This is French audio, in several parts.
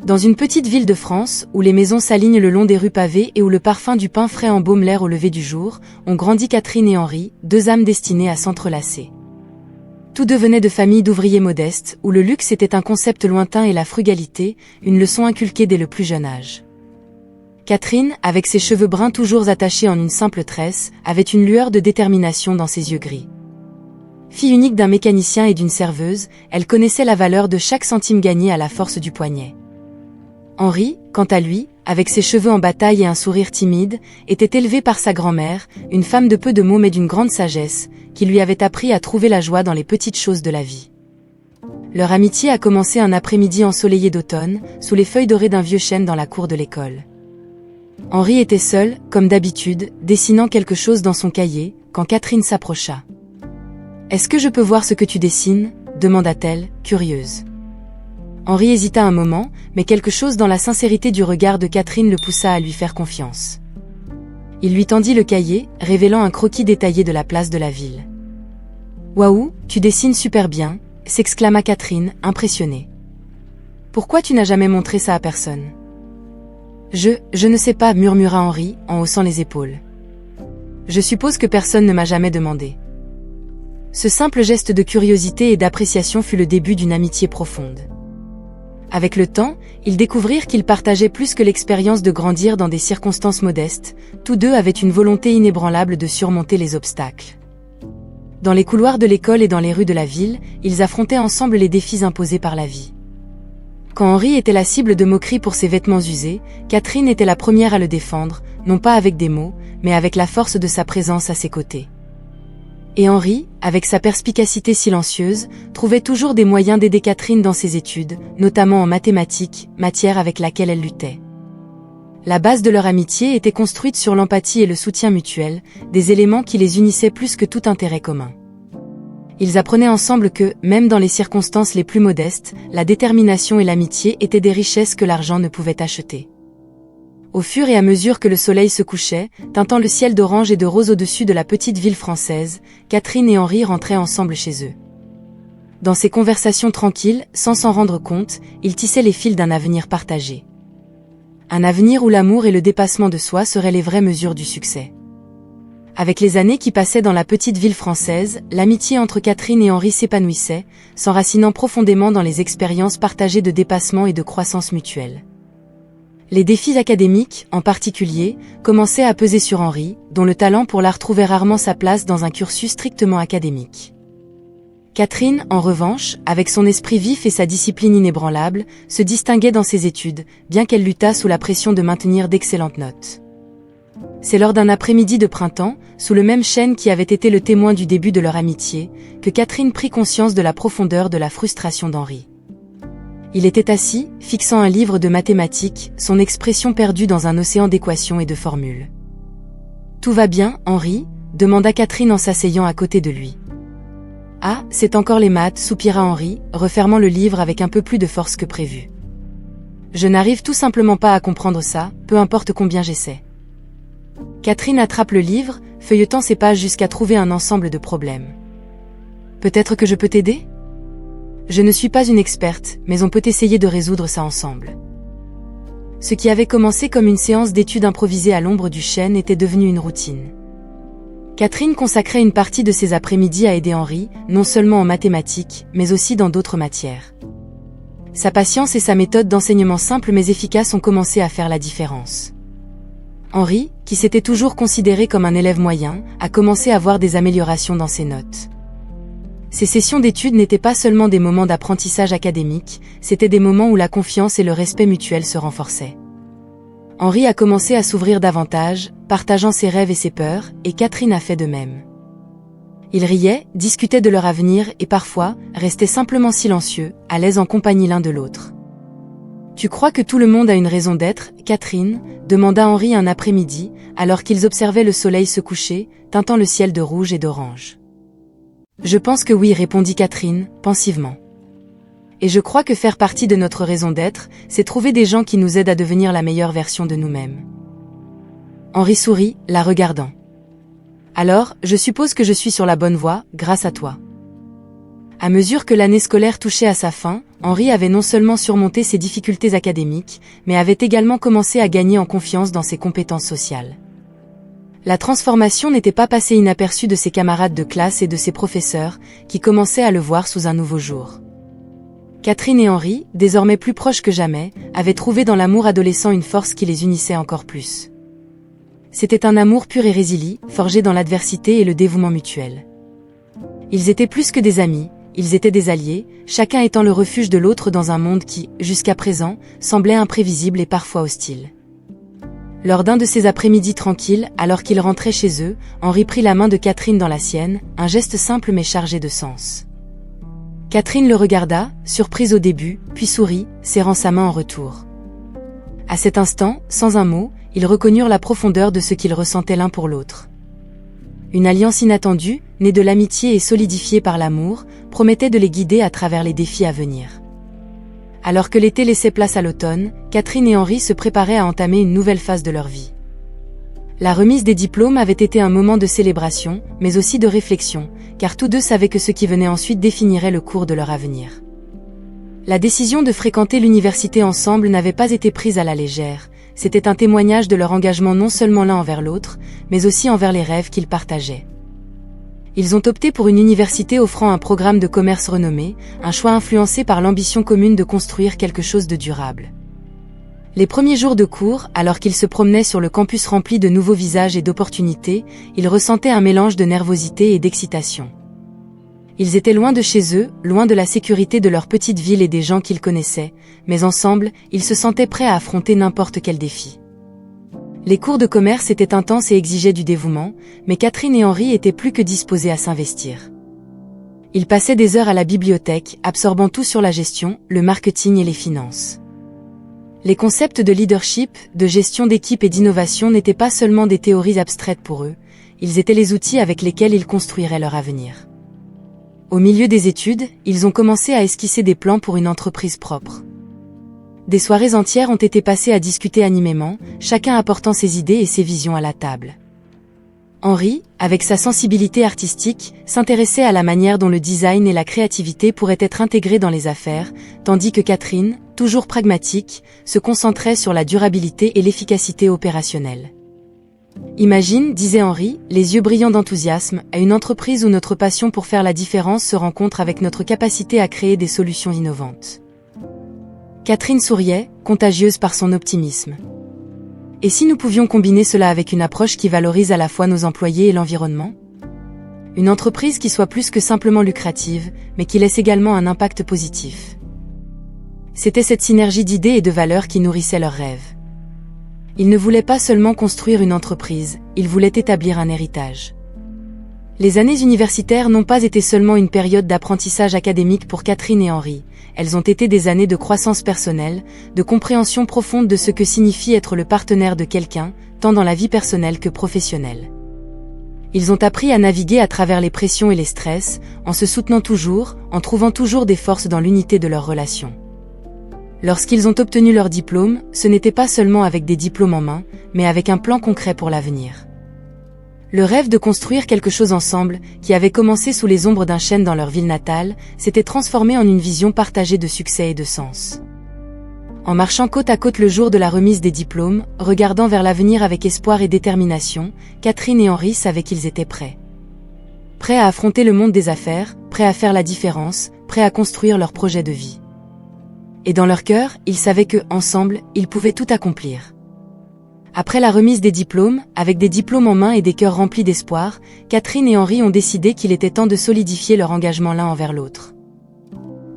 Dans une petite ville de France, où les maisons s'alignent le long des rues pavées et où le parfum du pain frais embaume l'air au lever du jour, ont grandi Catherine et Henri, deux âmes destinées à s'entrelacer. Tous deux venaient de familles d'ouvriers modestes, où le luxe était un concept lointain et la frugalité, une leçon inculquée dès le plus jeune âge. Catherine, avec ses cheveux bruns toujours attachés en une simple tresse, avait une lueur de détermination dans ses yeux gris. Fille unique d'un mécanicien et d'une serveuse, elle connaissait la valeur de chaque centime gagné à la force du poignet. Henri, quant à lui, avec ses cheveux en bataille et un sourire timide, était élevé par sa grand-mère, une femme de peu de mots mais d'une grande sagesse, qui lui avait appris à trouver la joie dans les petites choses de la vie. Leur amitié a commencé un après-midi ensoleillé d'automne, sous les feuilles dorées d'un vieux chêne dans la cour de l'école. Henri était seul, comme d'habitude, dessinant quelque chose dans son cahier, quand Catherine s'approcha. « Est-ce que je peux voir ce que tu dessines ?» demanda-t-elle, curieuse. Henri hésita un moment, mais quelque chose dans la sincérité du regard de Catherine le poussa à lui faire confiance. Il lui tendit le cahier, révélant un croquis détaillé de la place de la ville. « Waouh, tu dessines super bien !» s'exclama Catherine, impressionnée. « Pourquoi tu n'as jamais montré ça à personne ?» Je ne sais pas, murmura Henri, en haussant les épaules. Je suppose que personne ne m'a jamais demandé. Ce simple geste de curiosité et d'appréciation fut le début d'une amitié profonde. Avec le temps, ils découvrirent qu'ils partageaient plus que l'expérience de grandir dans des circonstances modestes, tous deux avaient une volonté inébranlable de surmonter les obstacles. Dans les couloirs de l'école et dans les rues de la ville, ils affrontaient ensemble les défis imposés par la vie. Quand Henri était la cible de moqueries pour ses vêtements usés, Catherine était la première à le défendre, non pas avec des mots, mais avec la force de sa présence à ses côtés. Et Henri, avec sa perspicacité silencieuse, trouvait toujours des moyens d'aider Catherine dans ses études, notamment en mathématiques, matière avec laquelle elle luttait. La base de leur amitié était construite sur l'empathie et le soutien mutuel, des éléments qui les unissaient plus que tout intérêt commun. Ils apprenaient ensemble que, même dans les circonstances les plus modestes, la détermination et l'amitié étaient des richesses que l'argent ne pouvait acheter. Au fur et à mesure que le soleil se couchait, teintant le ciel d'orange et de rose au-dessus de la petite ville française, Catherine et Henri rentraient ensemble chez eux. Dans ces conversations tranquilles, sans s'en rendre compte, ils tissaient les fils d'un avenir partagé. Un avenir où l'amour et le dépassement de soi seraient les vraies mesures du succès. Avec les années qui passaient dans la petite ville française, l'amitié entre Catherine et Henri s'épanouissait, s'enracinant profondément dans les expériences partagées de dépassement et de croissance mutuelle. Les défis académiques, en particulier, commençaient à peser sur Henri, dont le talent pour l'art trouvait rarement sa place dans un cursus strictement académique. Catherine, en revanche, avec son esprit vif et sa discipline inébranlable, se distinguait dans ses études, bien qu'elle luttât sous la pression de maintenir d'excellentes notes. C'est lors d'un après-midi de printemps, sous le même chêne qui avait été le témoin du début de leur amitié, que Catherine prit conscience de la profondeur de la frustration d'Henri. Il était assis, fixant un livre de mathématiques, son expression perdue dans un océan d'équations et de formules. « Tout va bien, Henri ?» demanda Catherine en s'asseyant à côté de lui. « Ah, c'est encore les maths » soupira Henri, refermant le livre avec un peu plus de force que prévu. « Je n'arrive tout simplement pas à comprendre ça, peu importe combien j'essaie. » Catherine attrape le livre, feuilletant ses pages jusqu'à trouver un ensemble de problèmes. « Peut-être que je peux t'aider ? Je ne suis pas une experte, mais on peut essayer de résoudre ça ensemble. » Ce qui avait commencé comme une séance d'études improvisée à l'ombre du chêne était devenu une routine. Catherine consacrait une partie de ses après-midi à aider Henri, non seulement en mathématiques, mais aussi dans d'autres matières. Sa patience et sa méthode d'enseignement simple mais efficace ont commencé à faire la différence. Henri, qui s'était toujours considéré comme un élève moyen, a commencé à voir des améliorations dans ses notes. Ces sessions d'études n'étaient pas seulement des moments d'apprentissage académique, c'étaient des moments où la confiance et le respect mutuel se renforçaient. Henri a commencé à s'ouvrir davantage, partageant ses rêves et ses peurs, et Catherine a fait de même. Ils riaient, discutaient de leur avenir et parfois, restaient simplement silencieux, à l'aise en compagnie l'un de l'autre. « Tu crois que tout le monde a une raison d'être, Catherine ?» demanda Henri un après-midi, alors qu'ils observaient le soleil se coucher, teintant le ciel de rouge et d'orange. « Je pense que oui, répondit Catherine, pensivement. Et je crois que faire partie de notre raison d'être, c'est trouver des gens qui nous aident à devenir la meilleure version de nous-mêmes. » Henri sourit, la regardant. « Alors, je suppose que je suis sur la bonne voie, grâce à toi. » À mesure que l'année scolaire touchait à sa fin, Henri avait non seulement surmonté ses difficultés académiques, mais avait également commencé à gagner en confiance dans ses compétences sociales. La transformation n'était pas passée inaperçue de ses camarades de classe et de ses professeurs, qui commençaient à le voir sous un nouveau jour. Catherine et Henri, désormais plus proches que jamais, avaient trouvé dans l'amour adolescent une force qui les unissait encore plus. C'était un amour pur et résili, forgé dans l'adversité et le dévouement mutuel. Ils étaient plus que des amis, ils étaient des alliés, chacun étant le refuge de l'autre dans un monde qui, jusqu'à présent, semblait imprévisible et parfois hostile. Lors d'un de ces après-midi tranquilles, alors qu'ils rentraient chez eux, Henri prit la main de Catherine dans la sienne, un geste simple mais chargé de sens. Catherine le regarda, surprise au début, puis sourit, serrant sa main en retour. À cet instant, sans un mot, ils reconnurent la profondeur de ce qu'ils ressentaient l'un pour l'autre. Une alliance inattendue, née de l'amitié et solidifiée par l'amour, promettait de les guider à travers les défis à venir. Alors que l'été laissait place à l'automne, Catherine et Henri se préparaient à entamer une nouvelle phase de leur vie. La remise des diplômes avait été un moment de célébration, mais aussi de réflexion, car tous deux savaient que ce qui venait ensuite définirait le cours de leur avenir. La décision de fréquenter l'université ensemble n'avait pas été prise à la légère, c'était un témoignage de leur engagement non seulement l'un envers l'autre, mais aussi envers les rêves qu'ils partageaient. Ils ont opté pour une université offrant un programme de commerce renommé, un choix influencé par l'ambition commune de construire quelque chose de durable. Les premiers jours de cours, alors qu'ils se promenaient sur le campus rempli de nouveaux visages et d'opportunités, ils ressentaient un mélange de nervosité et d'excitation. Ils étaient loin de chez eux, loin de la sécurité de leur petite ville et des gens qu'ils connaissaient, mais ensemble, ils se sentaient prêts à affronter n'importe quel défi. Les cours de commerce étaient intenses et exigeaient du dévouement, mais Catherine et Henri étaient plus que disposés à s'investir. Ils passaient des heures à la bibliothèque, absorbant tout sur la gestion, le marketing et les finances. Les concepts de leadership, de gestion d'équipe et d'innovation n'étaient pas seulement des théories abstraites pour eux, ils étaient les outils avec lesquels ils construiraient leur avenir. Au milieu des études, ils ont commencé à esquisser des plans pour une entreprise propre. Des soirées entières ont été passées à discuter animément, chacun apportant ses idées et ses visions à la table. Henri, avec sa sensibilité artistique, s'intéressait à la manière dont le design et la créativité pourraient être intégrés dans les affaires, tandis que Catherine, toujours pragmatique, se concentrait sur la durabilité et l'efficacité opérationnelle. Imagine, disait Henri, les yeux brillants d'enthousiasme, à une entreprise où notre passion pour faire la différence se rencontre avec notre capacité à créer des solutions innovantes. Catherine souriait, contagieuse par son optimisme. Et si nous pouvions combiner cela avec une approche qui valorise à la fois nos employés et l'environnement ? Une entreprise qui soit plus que simplement lucrative, mais qui laisse également un impact positif. C'était cette synergie d'idées et de valeurs qui nourrissait leurs rêves. Ils ne voulaient pas seulement construire une entreprise, ils voulaient établir un héritage. Les années universitaires n'ont pas été seulement une période d'apprentissage académique pour Catherine et Henri, elles ont été des années de croissance personnelle, de compréhension profonde de ce que signifie être le partenaire de quelqu'un, tant dans la vie personnelle que professionnelle. Ils ont appris à naviguer à travers les pressions et les stress, en se soutenant toujours, en trouvant toujours des forces dans l'unité de leurs relations. Lorsqu'ils ont obtenu leur diplôme, ce n'était pas seulement avec des diplômes en main, mais avec un plan concret pour l'avenir. Le rêve de construire quelque chose ensemble, qui avait commencé sous les ombres d'un chêne dans leur ville natale, s'était transformé en une vision partagée de succès et de sens. En marchant côte à côte le jour de la remise des diplômes, regardant vers l'avenir avec espoir et détermination, Catherine et Henri savaient qu'ils étaient prêts. Prêts à affronter le monde des affaires, prêts à faire la différence, prêts à construire leur projet de vie. Et dans leur cœur, ils savaient que, ensemble, ils pouvaient tout accomplir. Après la remise des diplômes, avec des diplômes en main et des cœurs remplis d'espoir, Catherine et Henri ont décidé qu'il était temps de solidifier leur engagement l'un envers l'autre.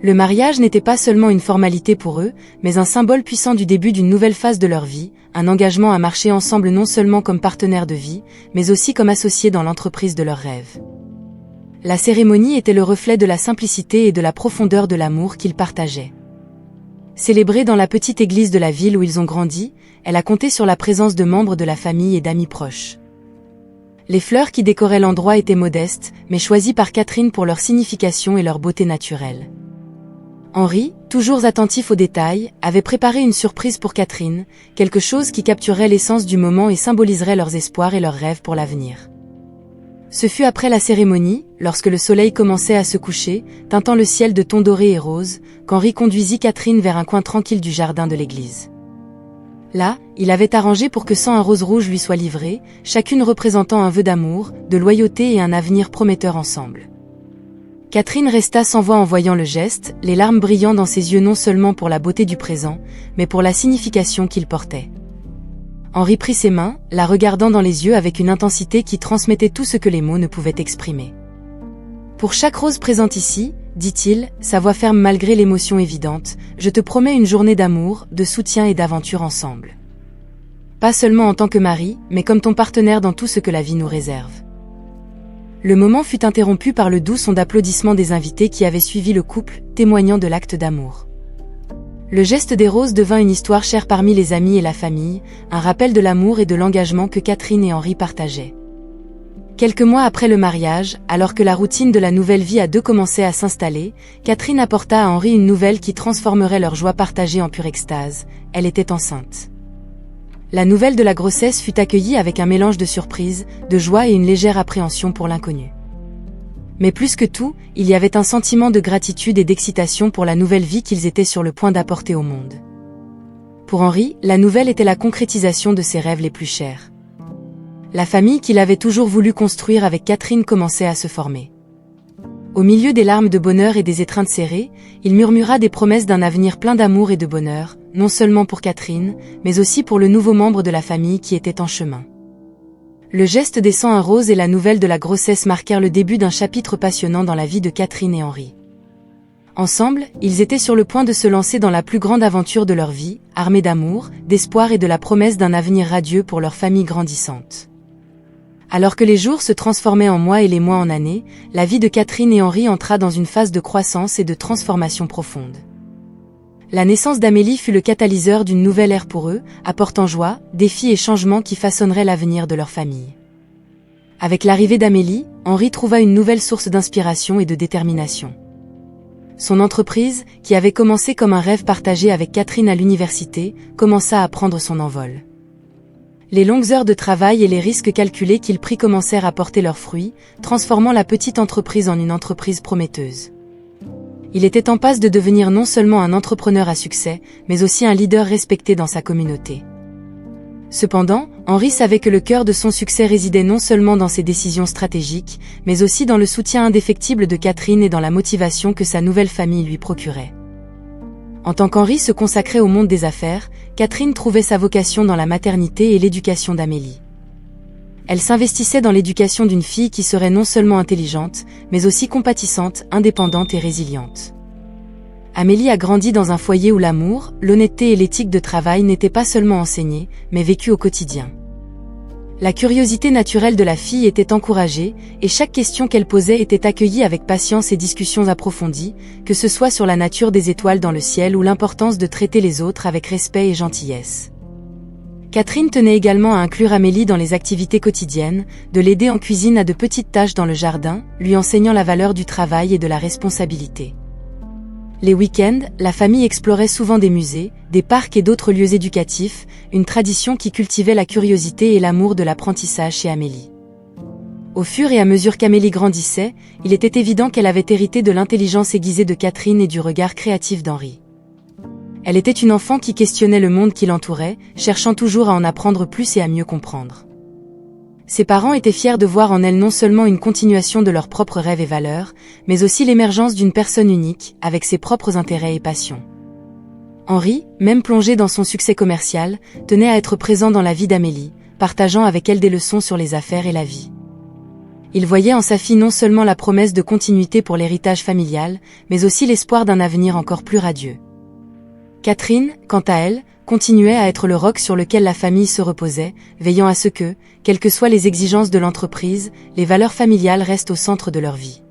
Le mariage n'était pas seulement une formalité pour eux, mais un symbole puissant du début d'une nouvelle phase de leur vie, un engagement à marcher ensemble non seulement comme partenaires de vie, mais aussi comme associés dans l'entreprise de leurs rêves. La cérémonie était le reflet de la simplicité et de la profondeur de l'amour qu'ils partageaient. Célébrée dans la petite église de la ville où ils ont grandi, elle a compté sur la présence de membres de la famille et d'amis proches. Les fleurs qui décoraient l'endroit étaient modestes, mais choisies par Catherine pour leur signification et leur beauté naturelle. Henri, toujours attentif aux détails, avait préparé une surprise pour Catherine, quelque chose qui capturerait l'essence du moment et symboliserait leurs espoirs et leurs rêves pour l'avenir. Ce fut après la cérémonie, lorsque le soleil commençait à se coucher, teintant le ciel de tons dorés et roses, qu'Henri conduisit Catherine vers un coin tranquille du jardin de l'église. Là, il avait arrangé pour que 101 roses rouges lui soient livrées, chacune représentant un vœu d'amour, de loyauté et un avenir prometteur ensemble. Catherine resta sans voix en voyant le geste, les larmes brillant dans ses yeux non seulement pour la beauté du présent, mais pour la signification qu'il portait. Henri prit ses mains, la regardant dans les yeux avec une intensité qui transmettait tout ce que les mots ne pouvaient exprimer. Pour chaque rose présente ici, dit-il, sa voix ferme malgré l'émotion évidente, je te promets une journée d'amour, de soutien et d'aventure ensemble. Pas seulement en tant que mari, mais comme ton partenaire dans tout ce que la vie nous réserve. Le moment fut interrompu par le doux son d'applaudissements des invités qui avaient suivi le couple, témoignant de l'acte d'amour. Le geste des roses devint une histoire chère parmi les amis et la famille, un rappel de l'amour et de l'engagement que Catherine et Henri partageaient. Quelques mois après le mariage, alors que la routine de la nouvelle vie à deux commençait à s'installer, Catherine apporta à Henri une nouvelle qui transformerait leur joie partagée en pure extase. Elle était enceinte. La nouvelle de la grossesse fut accueillie avec un mélange de surprise, de joie et une légère appréhension pour l'inconnu. Mais plus que tout, il y avait un sentiment de gratitude et d'excitation pour la nouvelle vie qu'ils étaient sur le point d'apporter au monde. Pour Henri, la nouvelle était la concrétisation de ses rêves les plus chers. La famille qu'il avait toujours voulu construire avec Catherine commençait à se former. Au milieu des larmes de bonheur et des étreintes serrées, il murmura des promesses d'un avenir plein d'amour et de bonheur, non seulement pour Catherine, mais aussi pour le nouveau membre de la famille qui était en chemin. Le geste des 101 roses et la nouvelle de la grossesse marquèrent le début d'un chapitre passionnant dans la vie de Catherine et Henri. Ensemble, ils étaient sur le point de se lancer dans la plus grande aventure de leur vie, armés d'amour, d'espoir et de la promesse d'un avenir radieux pour leur famille grandissante. Alors que les jours se transformaient en mois et les mois en années, la vie de Catherine et Henri entra dans une phase de croissance et de transformation profonde. La naissance d'Amélie fut le catalyseur d'une nouvelle ère pour eux, apportant joie, défis et changements qui façonneraient l'avenir de leur famille. Avec l'arrivée d'Amélie, Henri trouva une nouvelle source d'inspiration et de détermination. Son entreprise, qui avait commencé comme un rêve partagé avec Catherine à l'université, commença à prendre son envol. Les longues heures de travail et les risques calculés qu'il prit commencèrent à porter leurs fruits, transformant la petite entreprise en une entreprise prometteuse. Il était en passe de devenir non seulement un entrepreneur à succès, mais aussi un leader respecté dans sa communauté. Cependant, Henri savait que le cœur de son succès résidait non seulement dans ses décisions stratégiques, mais aussi dans le soutien indéfectible de Catherine et dans la motivation que sa nouvelle famille lui procurait. En tant qu'Henri se consacrait au monde des affaires, Catherine trouvait sa vocation dans la maternité et l'éducation d'Amélie. Elle s'investissait dans l'éducation d'une fille qui serait non seulement intelligente, mais aussi compatissante, indépendante et résiliente. Amélie a grandi dans un foyer où l'amour, l'honnêteté et l'éthique de travail n'étaient pas seulement enseignés, mais vécus au quotidien. La curiosité naturelle de la fille était encouragée, et chaque question qu'elle posait était accueillie avec patience et discussions approfondies, que ce soit sur la nature des étoiles dans le ciel ou l'importance de traiter les autres avec respect et gentillesse. Catherine tenait également à inclure Amélie dans les activités quotidiennes, de l'aider en cuisine à de petites tâches dans le jardin, lui enseignant la valeur du travail et de la responsabilité. Les week-ends, la famille explorait souvent des musées, des parcs et d'autres lieux éducatifs, une tradition qui cultivait la curiosité et l'amour de l'apprentissage chez Amélie. Au fur et à mesure qu'Amélie grandissait, il était évident qu'elle avait hérité de l'intelligence aiguisée de Catherine et du regard créatif d'Henri. Elle était une enfant qui questionnait le monde qui l'entourait, cherchant toujours à en apprendre plus et à mieux comprendre. Ses parents étaient fiers de voir en elle non seulement une continuation de leurs propres rêves et valeurs, mais aussi l'émergence d'une personne unique, avec ses propres intérêts et passions. Henri, même plongé dans son succès commercial, tenait à être présent dans la vie d'Amélie, partageant avec elle des leçons sur les affaires et la vie. Il voyait en sa fille non seulement la promesse de continuité pour l'héritage familial, mais aussi l'espoir d'un avenir encore plus radieux. Catherine, quant à elle, continuait à être le roc sur lequel la famille se reposait, veillant à ce que, quelles que soient les exigences de l'entreprise, les valeurs familiales restent au centre de leur vie.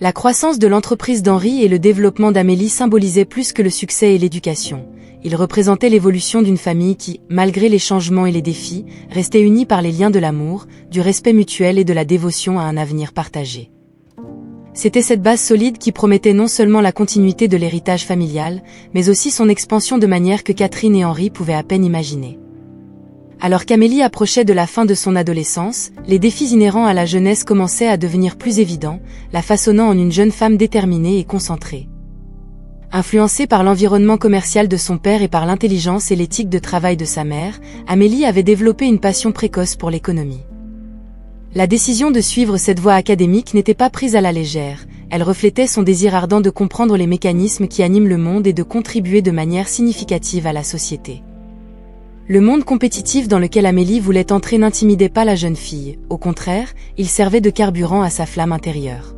La croissance de l'entreprise d'Henri et le développement d'Amélie symbolisaient plus que le succès et l'éducation. Ils représentaient l'évolution d'une famille qui, malgré les changements et les défis, restait unie par les liens de l'amour, du respect mutuel et de la dévotion à un avenir partagé. C'était cette base solide qui promettait non seulement la continuité de l'héritage familial, mais aussi son expansion de manière que Catherine et Henri pouvaient à peine imaginer. Alors qu'Amélie approchait de la fin de son adolescence, les défis inhérents à la jeunesse commençaient à devenir plus évidents, la façonnant en une jeune femme déterminée et concentrée. Influencée par l'environnement commercial de son père et par l'intelligence et l'éthique de travail de sa mère, Amélie avait développé une passion précoce pour l'économie. La décision de suivre cette voie académique n'était pas prise à la légère, elle reflétait son désir ardent de comprendre les mécanismes qui animent le monde et de contribuer de manière significative à la société. Le monde compétitif dans lequel Amélie voulait entrer n'intimidait pas la jeune fille, au contraire, il servait de carburant à sa flamme intérieure.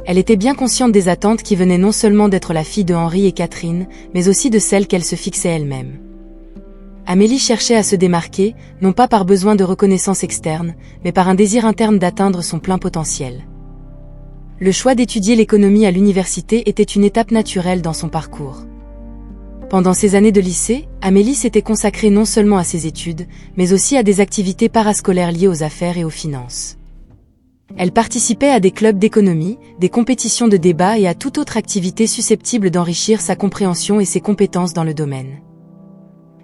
Elle était bien consciente des attentes qui venaient non seulement d'être la fille de Henri et Catherine, mais aussi de celles qu'elle se fixait elle-même. Amélie cherchait à se démarquer, non pas par besoin de reconnaissance externe, mais par un désir interne d'atteindre son plein potentiel. Le choix d'étudier l'économie à l'université était une étape naturelle dans son parcours. Pendant ses années de lycée, Amélie s'était consacrée non seulement à ses études, mais aussi à des activités parascolaires liées aux affaires et aux finances. Elle participait à des clubs d'économie, des compétitions de débat et à toute autre activité susceptible d'enrichir sa compréhension et ses compétences dans le domaine.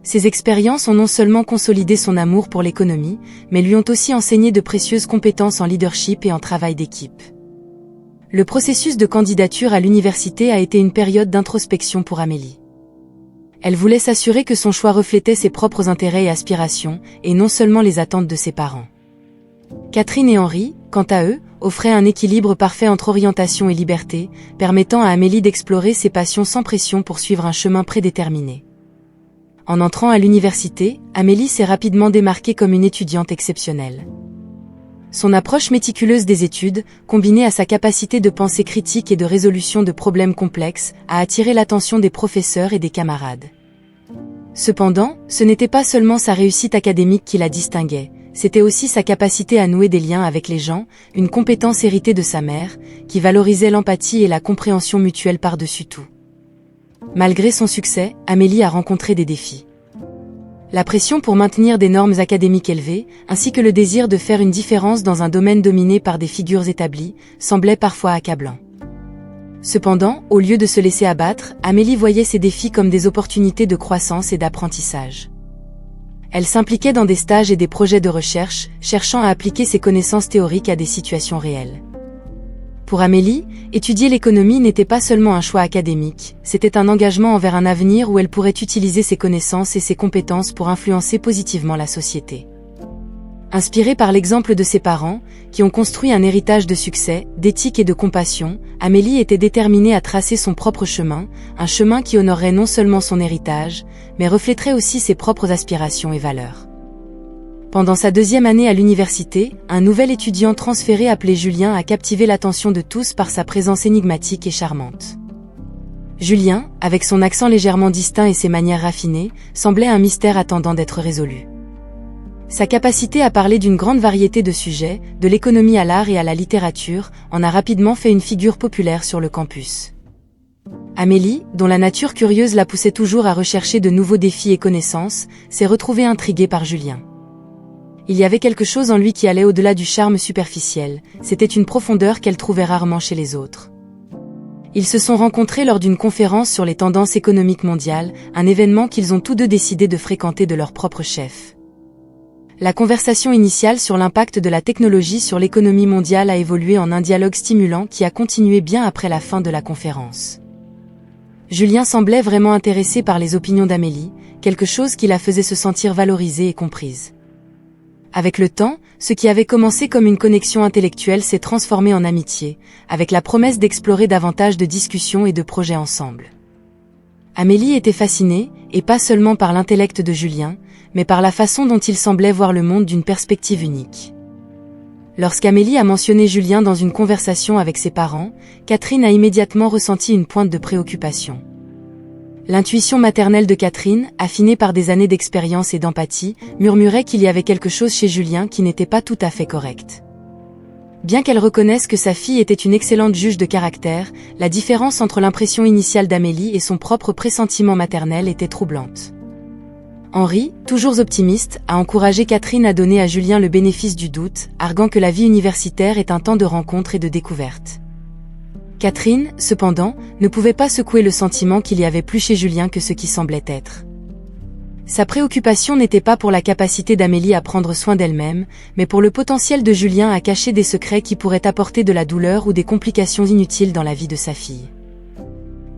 Ces expériences ont non seulement consolidé son amour pour l'économie, mais lui ont aussi enseigné de précieuses compétences en leadership et en travail d'équipe. Le processus de candidature à l'université a été une période d'introspection pour Amélie. Elle voulait s'assurer que son choix reflétait ses propres intérêts et aspirations, et non seulement les attentes de ses parents. Catherine et Henri, quant à eux, offraient un équilibre parfait entre orientation et liberté, permettant à Amélie d'explorer ses passions sans pression pour suivre un chemin prédéterminé. En entrant à l'université, Amélie s'est rapidement démarquée comme une étudiante exceptionnelle. Son approche méticuleuse des études, combinée à sa capacité de pensée critique et de résolution de problèmes complexes, a attiré l'attention des professeurs et des camarades. Cependant, ce n'était pas seulement sa réussite académique qui la distinguait, c'était aussi sa capacité à nouer des liens avec les gens, une compétence héritée de sa mère, qui valorisait l'empathie et la compréhension mutuelle par-dessus tout. Malgré son succès, Amélie a rencontré des défis. La pression pour maintenir des normes académiques élevées, ainsi que le désir de faire une différence dans un domaine dominé par des figures établies, semblaient parfois accablants. Cependant, au lieu de se laisser abattre, Amélie voyait ces défis comme des opportunités de croissance et d'apprentissage. Elle s'impliquait dans des stages et des projets de recherche, cherchant à appliquer ses connaissances théoriques à des situations réelles. Pour Amélie, étudier l'économie n'était pas seulement un choix académique, c'était un engagement envers un avenir où elle pourrait utiliser ses connaissances et ses compétences pour influencer positivement la société. Inspirée par l'exemple de ses parents, qui ont construit un héritage de succès, d'éthique et de compassion, Amélie était déterminée à tracer son propre chemin, un chemin qui honorerait non seulement son héritage, mais reflèterait aussi ses propres aspirations et valeurs. Pendant sa deuxième année à l'université, un nouvel étudiant transféré appelé Julien a captivé l'attention de tous par sa présence énigmatique et charmante. Julien, avec son accent légèrement distinct et ses manières raffinées, semblait un mystère attendant d'être résolu. Sa capacité à parler d'une grande variété de sujets, de l'économie à l'art et à la littérature, en a rapidement fait une figure populaire sur le campus. Amélie, dont la nature curieuse la poussait toujours à rechercher de nouveaux défis et connaissances, s'est retrouvée intriguée par Julien. Il y avait quelque chose en lui qui allait au-delà du charme superficiel, c'était une profondeur qu'elle trouvait rarement chez les autres. Ils se sont rencontrés lors d'une conférence sur les tendances économiques mondiales, un événement qu'ils ont tous deux décidé de fréquenter de leur propre chef. La conversation initiale sur l'impact de la technologie sur l'économie mondiale a évolué en un dialogue stimulant qui a continué bien après la fin de la conférence. Julien semblait vraiment intéressé par les opinions d'Amélie, quelque chose qui la faisait se sentir valorisée et comprise. Avec le temps, ce qui avait commencé comme une connexion intellectuelle s'est transformé en amitié, avec la promesse d'explorer davantage de discussions et de projets ensemble. Amélie était fascinée, et pas seulement par l'intellect de Julien, mais par la façon dont il semblait voir le monde d'une perspective unique. Lorsqu'Amélie a mentionné Julien dans une conversation avec ses parents, Catherine a immédiatement ressenti une pointe de préoccupation. L'intuition maternelle de Catherine, affinée par des années d'expérience et d'empathie, murmurait qu'il y avait quelque chose chez Julien qui n'était pas tout à fait correct. Bien qu'elle reconnaisse que sa fille était une excellente juge de caractère, la différence entre l'impression initiale d'Amélie et son propre pressentiment maternel était troublante. Henri, toujours optimiste, a encouragé Catherine à donner à Julien le bénéfice du doute, arguant que la vie universitaire est un temps de rencontre et de découverte. Catherine, cependant, ne pouvait pas secouer le sentiment qu'il y avait plus chez Julien que ce qui semblait être. Sa préoccupation n'était pas pour la capacité d'Amélie à prendre soin d'elle-même, mais pour le potentiel de Julien à cacher des secrets qui pourraient apporter de la douleur ou des complications inutiles dans la vie de sa fille.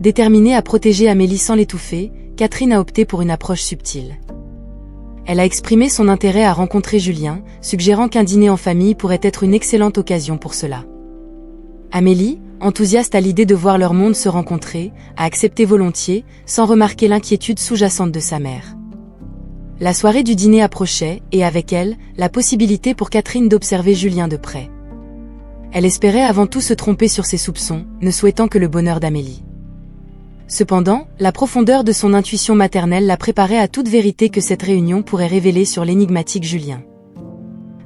Déterminée à protéger Amélie sans l'étouffer, Catherine a opté pour une approche subtile. Elle a exprimé son intérêt à rencontrer Julien, suggérant qu'un dîner en famille pourrait être une excellente occasion pour cela. Amélie, enthousiaste à l'idée de voir leur monde se rencontrer, a accepté volontiers, sans remarquer l'inquiétude sous-jacente de sa mère. La soirée du dîner approchait, et avec elle, la possibilité pour Catherine d'observer Julien de près. Elle espérait avant tout se tromper sur ses soupçons, ne souhaitant que le bonheur d'Amélie. Cependant, la profondeur de son intuition maternelle la préparait à toute vérité que cette réunion pourrait révéler sur l'énigmatique Julien.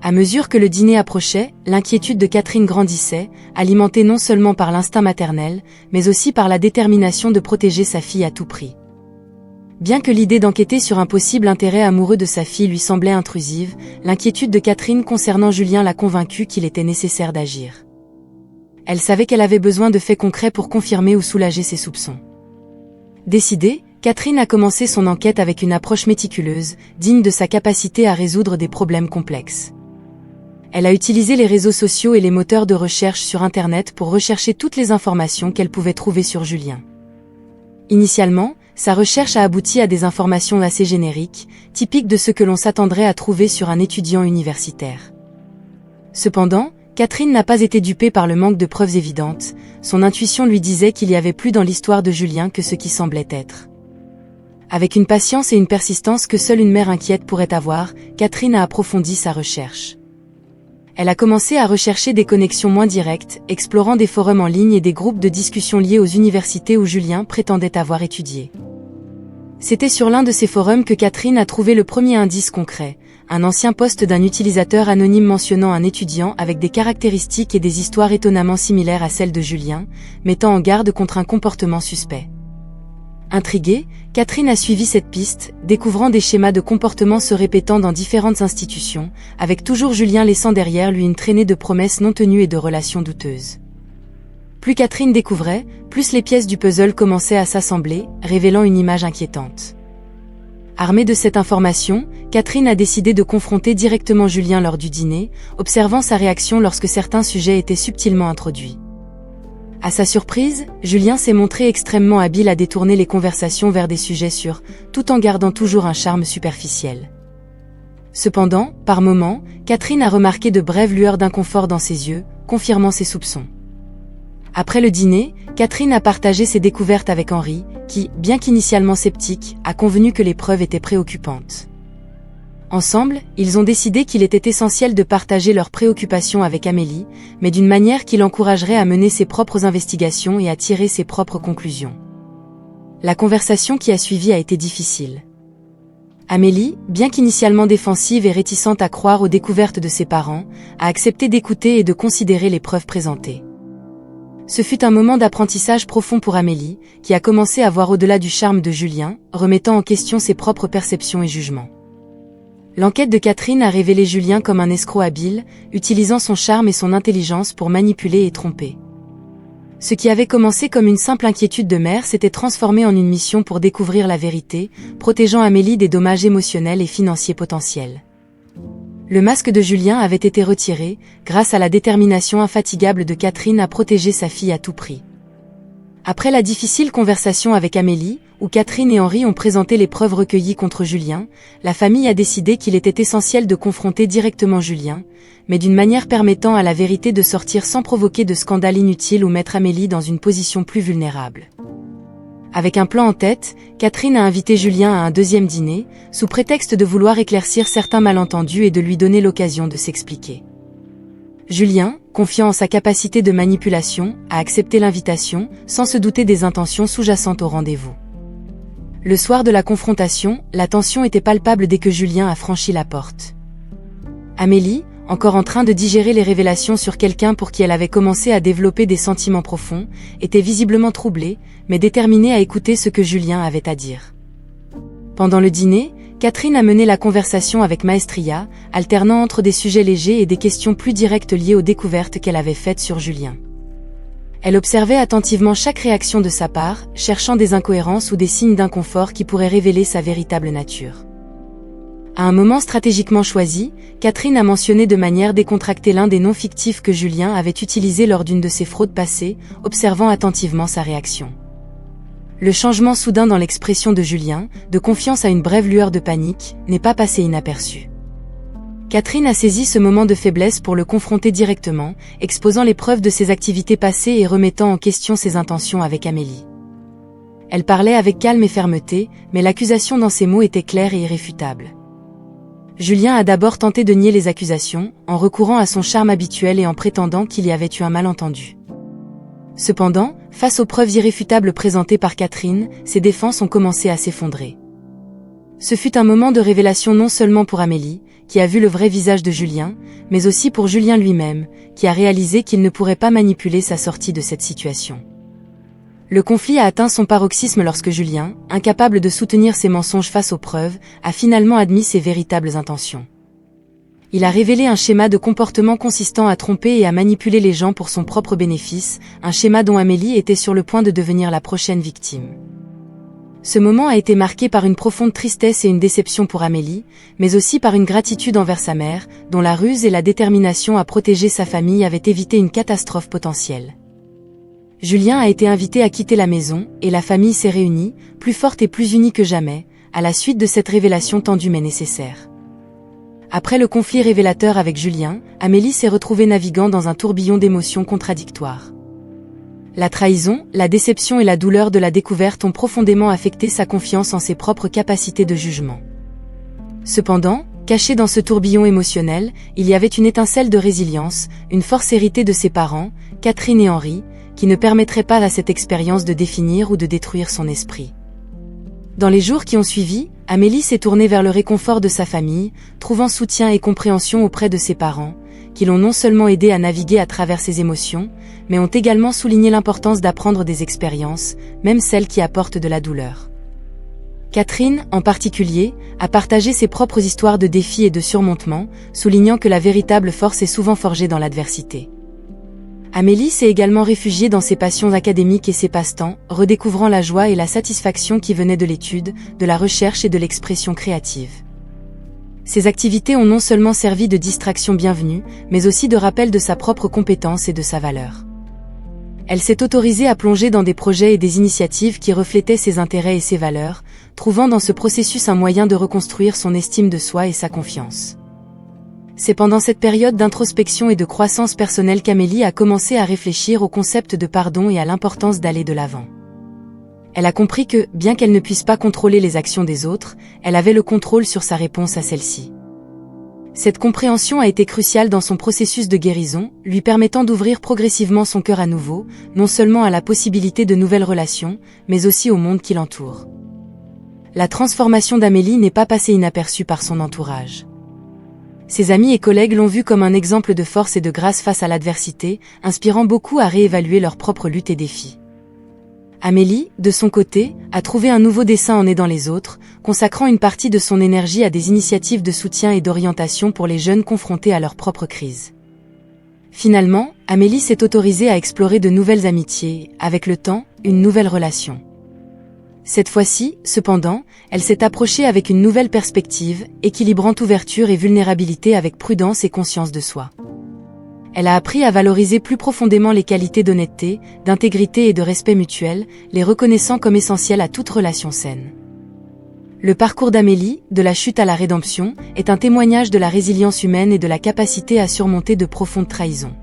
À mesure que le dîner approchait, l'inquiétude de Catherine grandissait, alimentée non seulement par l'instinct maternel, mais aussi par la détermination de protéger sa fille à tout prix. Bien que l'idée d'enquêter sur un possible intérêt amoureux de sa fille lui semblait intrusive, l'inquiétude de Catherine concernant Julien l'a convaincue qu'il était nécessaire d'agir. Elle savait qu'elle avait besoin de faits concrets pour confirmer ou soulager ses soupçons. Décidée, Catherine a commencé son enquête avec une approche méticuleuse, digne de sa capacité à résoudre des problèmes complexes. Elle a utilisé les réseaux sociaux et les moteurs de recherche sur Internet pour rechercher toutes les informations qu'elle pouvait trouver sur Julien. Initialement, sa recherche a abouti à des informations assez génériques, typiques de ce que l'on s'attendrait à trouver sur un étudiant universitaire. Cependant, Catherine n'a pas été dupée par le manque de preuves évidentes, son intuition lui disait qu'il y avait plus dans l'histoire de Julien que ce qui semblait être. Avec une patience et une persistance que seule une mère inquiète pourrait avoir, Catherine a approfondi sa recherche. Elle a commencé à rechercher des connexions moins directes, explorant des forums en ligne et des groupes de discussion liés aux universités où Julien prétendait avoir étudié. C'était sur l'un de ces forums que Catherine a trouvé le premier indice concret, un ancien post d'un utilisateur anonyme mentionnant un étudiant avec des caractéristiques et des histoires étonnamment similaires à celles de Julien, mettant en garde contre un comportement suspect. Intriguée, Catherine a suivi cette piste, découvrant des schémas de comportement se répétant dans différentes institutions, avec toujours Julien laissant derrière lui une traînée de promesses non tenues et de relations douteuses. Plus Catherine découvrait, plus les pièces du puzzle commençaient à s'assembler, révélant une image inquiétante. Armée de cette information, Catherine a décidé de confronter directement Julien lors du dîner, observant sa réaction lorsque certains sujets étaient subtilement introduits. À sa surprise, Julien s'est montré extrêmement habile à détourner les conversations vers des sujets sûrs, tout en gardant toujours un charme superficiel. Cependant, par moments, Catherine a remarqué de brèves lueurs d'inconfort dans ses yeux, confirmant ses soupçons. Après le dîner, Catherine a partagé ses découvertes avec Henri, qui, bien qu'initialement sceptique, a convenu que les preuves étaient préoccupantes. Ensemble, ils ont décidé qu'il était essentiel de partager leurs préoccupations avec Amélie, mais d'une manière qui l'encouragerait à mener ses propres investigations et à tirer ses propres conclusions. La conversation qui a suivi a été difficile. Amélie, bien qu'initialement défensive et réticente à croire aux découvertes de ses parents, a accepté d'écouter et de considérer les preuves présentées. Ce fut un moment d'apprentissage profond pour Amélie, qui a commencé à voir au-delà du charme de Julien, remettant en question ses propres perceptions et jugements. L'enquête de Catherine a révélé Julien comme un escroc habile, utilisant son charme et son intelligence pour manipuler et tromper. Ce qui avait commencé comme une simple inquiétude de mère s'était transformé en une mission pour découvrir la vérité, protégeant Amélie des dommages émotionnels et financiers potentiels. Le masque de Julien avait été retiré, grâce à la détermination infatigable de Catherine à protéger sa fille à tout prix. Après la difficile conversation avec Amélie, où Catherine et Henri ont présenté les preuves recueillies contre Julien, la famille a décidé qu'il était essentiel de confronter directement Julien, mais d'une manière permettant à la vérité de sortir sans provoquer de scandale inutile ou mettre Amélie dans une position plus vulnérable. Avec un plan en tête, Catherine a invité Julien à un deuxième dîner, sous prétexte de vouloir éclaircir certains malentendus et de lui donner l'occasion de s'expliquer. Julien, confiant en sa capacité de manipulation, a accepté l'invitation, sans se douter des intentions sous-jacentes au rendez-vous. Le soir de la confrontation, la tension était palpable dès que Julien a franchi la porte. Amélie, encore en train de digérer les révélations sur quelqu'un pour qui elle avait commencé à développer des sentiments profonds, était visiblement troublée, mais déterminée à écouter ce que Julien avait à dire. Pendant le dîner, Catherine a mené la conversation avec maestria, alternant entre des sujets légers et des questions plus directes liées aux découvertes qu'elle avait faites sur Julien. Elle observait attentivement chaque réaction de sa part, cherchant des incohérences ou des signes d'inconfort qui pourraient révéler sa véritable nature. À un moment stratégiquement choisi, Catherine a mentionné de manière décontractée l'un des noms fictifs que Julien avait utilisé lors d'une de ses fraudes passées, observant attentivement sa réaction. Le changement soudain dans l'expression de Julien, de confiance à une brève lueur de panique, n'est pas passé inaperçu. Catherine a saisi ce moment de faiblesse pour le confronter directement, exposant les preuves de ses activités passées et remettant en question ses intentions avec Amélie. Elle parlait avec calme et fermeté, mais l'accusation dans ses mots était claire et irréfutable. Julien a d'abord tenté de nier les accusations, en recourant à son charme habituel et en prétendant qu'il y avait eu un malentendu. Cependant, face aux preuves irréfutables présentées par Catherine, ses défenses ont commencé à s'effondrer. Ce fut un moment de révélation non seulement pour Amélie, qui a vu le vrai visage de Julien, mais aussi pour Julien lui-même, qui a réalisé qu'il ne pourrait pas manipuler sa sortie de cette situation. Le conflit a atteint son paroxysme lorsque Julien, incapable de soutenir ses mensonges face aux preuves, a finalement admis ses véritables intentions. Il a révélé un schéma de comportement consistant à tromper et à manipuler les gens pour son propre bénéfice, un schéma dont Amélie était sur le point de devenir la prochaine victime. Ce moment a été marqué par une profonde tristesse et une déception pour Amélie, mais aussi par une gratitude envers sa mère, dont la ruse et la détermination à protéger sa famille avaient évité une catastrophe potentielle. Julien a été invité à quitter la maison, et la famille s'est réunie, plus forte et plus unie que jamais, à la suite de cette révélation tendue mais nécessaire. Après le conflit révélateur avec Julien, Amélie s'est retrouvée naviguant dans un tourbillon d'émotions contradictoires. La trahison, la déception et la douleur de la découverte ont profondément affecté sa confiance en ses propres capacités de jugement. Cependant, cachée dans ce tourbillon émotionnel, il y avait une étincelle de résilience, une force héritée de ses parents, Catherine et Henri, qui ne permettrait pas à cette expérience de définir ou de détruire son esprit. Dans les jours qui ont suivi, Amélie s'est tournée vers le réconfort de sa famille, trouvant soutien et compréhension auprès de ses parents, qui l'ont non seulement aidée à naviguer à travers ses émotions, mais ont également souligné l'importance d'apprendre des expériences, même celles qui apportent de la douleur. Catherine, en particulier, a partagé ses propres histoires de défis et de surmontements, soulignant que la véritable force est souvent forgée dans l'adversité. Amélie s'est également réfugiée dans ses passions académiques et ses passe-temps, redécouvrant la joie et la satisfaction qui venaient de l'étude, de la recherche et de l'expression créative. Ces activités ont non seulement servi de distraction bienvenue, mais aussi de rappel de sa propre compétence et de sa valeur. Elle s'est autorisée à plonger dans des projets et des initiatives qui reflétaient ses intérêts et ses valeurs, trouvant dans ce processus un moyen de reconstruire son estime de soi et sa confiance. C'est pendant cette période d'introspection et de croissance personnelle qu'Amélie a commencé à réfléchir au concept de pardon et à l'importance d'aller de l'avant. Elle a compris que, bien qu'elle ne puisse pas contrôler les actions des autres, elle avait le contrôle sur sa réponse à celles-ci. Cette compréhension a été cruciale dans son processus de guérison, lui permettant d'ouvrir progressivement son cœur à nouveau, non seulement à la possibilité de nouvelles relations, mais aussi au monde qui l'entoure. La transformation d'Amélie n'est pas passée inaperçue par son entourage. Ses amis et collègues l'ont vue comme un exemple de force et de grâce face à l'adversité, inspirant beaucoup à réévaluer leurs propres luttes et défis. Amélie, de son côté, a trouvé un nouveau dessein en aidant les autres, consacrant une partie de son énergie à des initiatives de soutien et d'orientation pour les jeunes confrontés à leurs propres crises. Finalement, Amélie s'est autorisée à explorer de nouvelles amitiés, avec le temps, une nouvelle relation. Cette fois-ci, cependant, elle s'est approchée avec une nouvelle perspective, équilibrant ouverture et vulnérabilité avec prudence et conscience de soi. Elle a appris à valoriser plus profondément les qualités d'honnêteté, d'intégrité et de respect mutuel, les reconnaissant comme essentielles à toute relation saine. Le parcours d'Amélie, de la chute à la rédemption, est un témoignage de la résilience humaine et de la capacité à surmonter de profondes trahisons.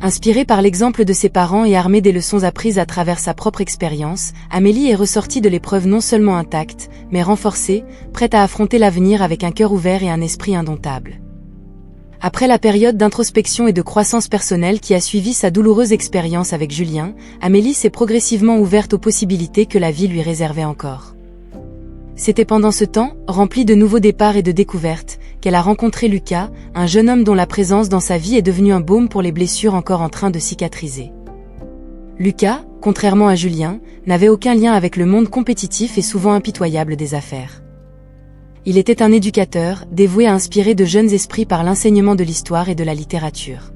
Inspirée par l'exemple de ses parents et armée des leçons apprises à travers sa propre expérience, Amélie est ressortie de l'épreuve non seulement intacte, mais renforcée, prête à affronter l'avenir avec un cœur ouvert et un esprit indomptable. Après la période d'introspection et de croissance personnelle qui a suivi sa douloureuse expérience avec Julien, Amélie s'est progressivement ouverte aux possibilités que la vie lui réservait encore. C'était pendant ce temps, rempli de nouveaux départs et de découvertes, qu'elle a rencontré Lucas, un jeune homme dont la présence dans sa vie est devenue un baume pour les blessures encore en train de cicatriser. Lucas, contrairement à Julien, n'avait aucun lien avec le monde compétitif et souvent impitoyable des affaires. Il était un éducateur, dévoué à inspirer de jeunes esprits par l'enseignement de l'histoire et de la littérature.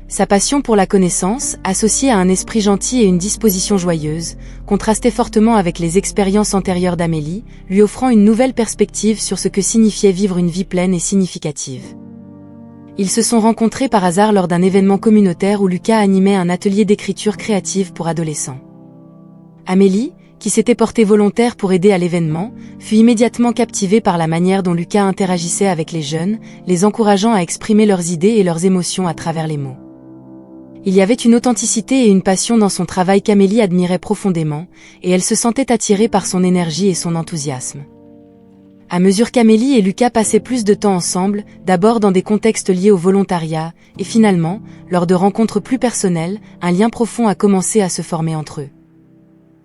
Sa passion pour la connaissance, associée à un esprit gentil et une disposition joyeuse, contrastait fortement avec les expériences antérieures d'Amélie, lui offrant une nouvelle perspective sur ce que signifiait vivre une vie pleine et significative. Ils se sont rencontrés par hasard lors d'un événement communautaire où Lucas animait un atelier d'écriture créative pour adolescents. Amélie, qui s'était portée volontaire pour aider à l'événement, fut immédiatement captivée par la manière dont Lucas interagissait avec les jeunes, les encourageant à exprimer leurs idées et leurs émotions à travers les mots. Il y avait une authenticité et une passion dans son travail qu'Amélie admirait profondément, et elle se sentait attirée par son énergie et son enthousiasme. À mesure qu'Amélie et Lucas passaient plus de temps ensemble, d'abord dans des contextes liés au volontariat, et finalement, lors de rencontres plus personnelles, un lien profond a commencé à se former entre eux.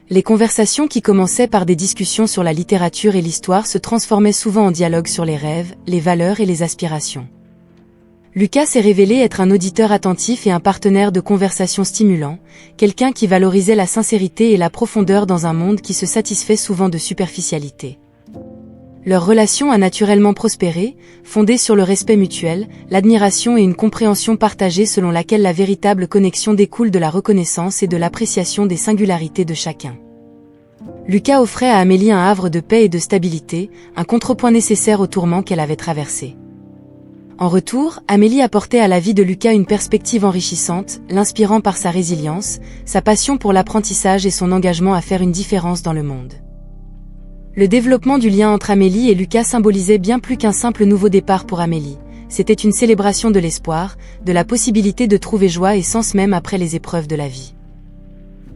Les conversations qui commençaient par des discussions sur la littérature et l'histoire se transformaient souvent en dialogue sur les rêves, les valeurs et les aspirations. Lucas s'est révélé être un auditeur attentif et un partenaire de conversation stimulant, quelqu'un qui valorisait la sincérité et la profondeur dans un monde qui se satisfait souvent de superficialité. Leur relation a naturellement prospéré, fondée sur le respect mutuel, l'admiration et une compréhension partagée selon laquelle la véritable connexion découle de la reconnaissance et de l'appréciation des singularités de chacun. Lucas offrait à Amélie un havre de paix et de stabilité, un contrepoint nécessaire aux tourments qu'elle avait traversés. En retour, Amélie apportait à la vie de Lucas une perspective enrichissante, l'inspirant par sa résilience, sa passion pour l'apprentissage et son engagement à faire une différence dans le monde. Le développement du lien entre Amélie et Lucas symbolisait bien plus qu'un simple nouveau départ pour Amélie. C'était une célébration de l'espoir, de la possibilité de trouver joie et sens même après les épreuves de la vie.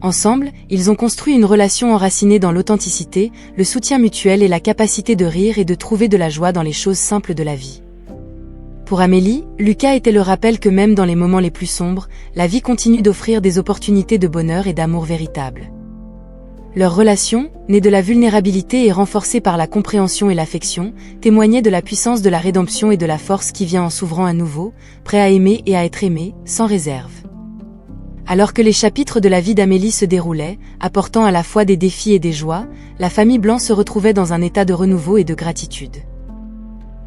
Ensemble, ils ont construit une relation enracinée dans l'authenticité, le soutien mutuel et la capacité de rire et de trouver de la joie dans les choses simples de la vie. Pour Amélie, Lucas était le rappel que même dans les moments les plus sombres, la vie continue d'offrir des opportunités de bonheur et d'amour véritable. Leur relation, née de la vulnérabilité et renforcée par la compréhension et l'affection, témoignait de la puissance de la rédemption et de la force qui vient en s'ouvrant à nouveau, prêt à aimer et à être aimé, sans réserve. Alors que les chapitres de la vie d'Amélie se déroulaient, apportant à la fois des défis et des joies, la famille Blanc se retrouvait dans un état de renouveau et de gratitude.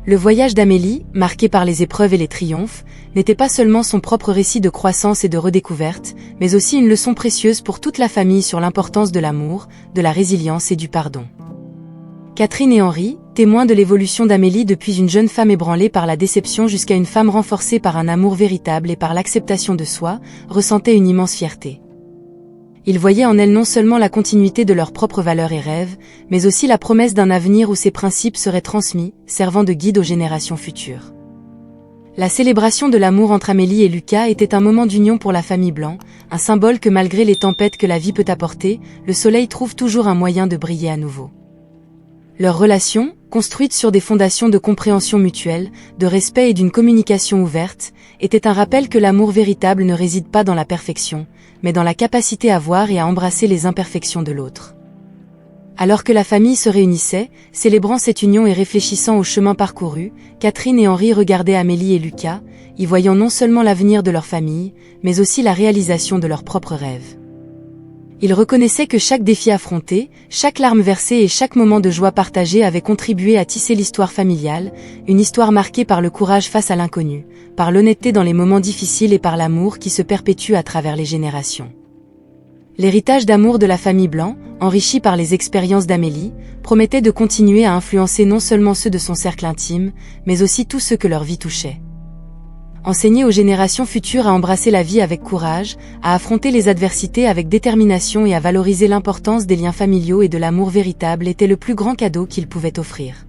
Le voyage d'Amélie, marqué par les épreuves et les triomphes, n'était pas seulement son propre récit de croissance et de redécouverte, mais aussi une leçon précieuse pour toute la famille sur l'importance de l'amour, de la résilience et du pardon. Catherine et Henri, témoins de l'évolution d'Amélie depuis une jeune femme ébranlée par la déception jusqu'à une femme renforcée par un amour véritable et par l'acceptation de soi, ressentaient une immense fierté. Ils voyaient en elle non seulement la continuité de leurs propres valeurs et rêves, mais aussi la promesse d'un avenir où ces principes seraient transmis, servant de guide aux générations futures. La célébration de l'amour entre Amélie et Lucas était un moment d'union pour la famille Blanc, un symbole que malgré les tempêtes que la vie peut apporter, le soleil trouve toujours un moyen de briller à nouveau. Leur relation, construite sur des fondations de compréhension mutuelle, de respect et d'une communication ouverte, était un rappel que l'amour véritable ne réside pas dans la perfection, mais dans la capacité à voir et à embrasser les imperfections de l'autre. Alors que la famille se réunissait, célébrant cette union et réfléchissant au chemin parcouru, Catherine et Henri regardaient Amélie et Lucas, y voyant non seulement l'avenir de leur famille, mais aussi la réalisation de leurs propres rêves. Ils reconnaissaient que chaque défi affronté, chaque larme versée et chaque moment de joie partagé avait contribué à tisser l'histoire familiale, une histoire marquée par le courage face à l'inconnu, par l'honnêteté dans les moments difficiles et par l'amour qui se perpétue à travers les générations. L'héritage d'amour de la famille Blanc, enrichi par les expériences d'Amélie, promettait de continuer à influencer non seulement ceux de son cercle intime, mais aussi tous ceux que leur vie touchait. Enseigner aux générations futures à embrasser la vie avec courage, à affronter les adversités avec détermination et à valoriser l'importance des liens familiaux et de l'amour véritable était le plus grand cadeau qu'ils pouvaient offrir.